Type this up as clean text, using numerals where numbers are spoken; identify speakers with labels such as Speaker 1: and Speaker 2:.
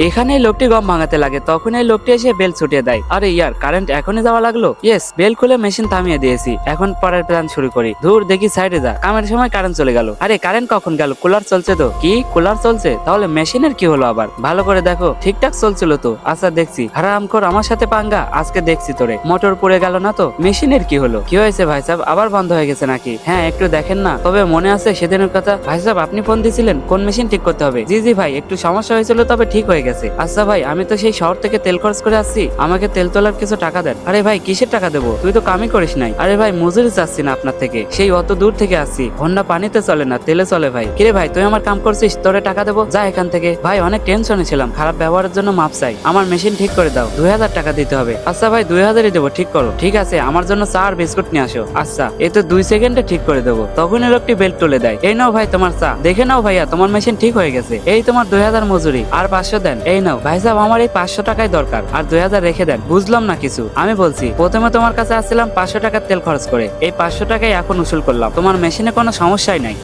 Speaker 1: এখানে লোকটি গম ভাঙাতে লাগে, তখন এই লোকটি এসে বেল ছুটিয়ে দেয়। আরে ইয়ার, কারেন্ট এখনই যাওয়া লাগলো। ইয়েস, বেল খুলে মেশিন থামিয়ে দিয়েছি, এখন পরের প্ল্যান শুরু করি। ধুর, দেখি সাইডে যা, কামের সময় কারেন্ট চলে গেল। আরে কারেন্ট কখন গেল? কুলার চলছে তো। কি কুলার চলছে? তাহলে মেশিনের কি হলো আবার? ভালো করে দেখো, ঠিকঠাক চলছিল তো। আচ্ছা দেখছি। হারামখোর, আমার সাথে পাঙ্গা, আজকে দেখছি তোরে। মোটর পুড়ে গেল না তো? মেশিনের কি হলো? কি হয়েছে ভাই সাহেব, আবার বন্ধ হয়ে গেছে নাকি? হ্যাঁ, একটু দেখেন না। তবে মনে আছে সেদিনের কথা? ভাই সাহেব, আপনি ফোন দিয়েছিলেন কোন মেশিন ঠিক করতে হবে? জি জি ভাই, একটু সমস্যা হয়েছিল, তবে ঠিক হয়ে গেছে। আচ্ছা ভাই, আমি তো সেই শহর থেকে তেল খরচ করে আসছি, আমাকে তেল তোলার কিছু টাকা দেন। আরে ভাই, কিসের টাকা দেবো? তুই তো কামই করিস নাই। আরে ভাই, মজুরি চাচ্ছি না আপনার থেকে, সেই অত দূর থেকে আসছি। হন্ডা পানিতে চলে না, তেলে চলে ভাই। কিরে ভাই, তুই আমার কাম করছিস, তোরে টাকা দেবো? যা এখান থেকে। ভাই অনেক টেনশনে ছিলাম, খারাপ ব্যবহারের জন্য মাপ চাই। আমার মেশিন ঠিক করে দাও, 2000 টাকা দিতে হবে। আচ্ছা ভাই, 2000ই দেবো, ঠিক করো। ঠিক আছে, আমার জন্য চা আর বিস্কুট নিয়ে আসো। আচ্ছা, এ তো 2 সেকেন্ডে ঠিক করে দেবো। তখন লোকটি বেল্ট তুলে দেয়। এই নাও ভাই তোমার চা, দেখে নাও ভাইয়া, তোমার মেশিন ঠিক হয়ে গেছে। এই তোমার 2000 মজুরি, আর 500 দেন। এই নাও ভাই সাহেব, আমার এই 500 টাকাই দরকার, আর 2000 রেখে দেন। বুঝলাম না কিছু। আমি বলছি, প্রথমে তোমার কাছে আসছিলাম 500 টাকার তেল খরচ করে, এই 500 টাকাই এখন উসুল করলাম। তোমার মেশিনে কোনো সমস্যাই নাই।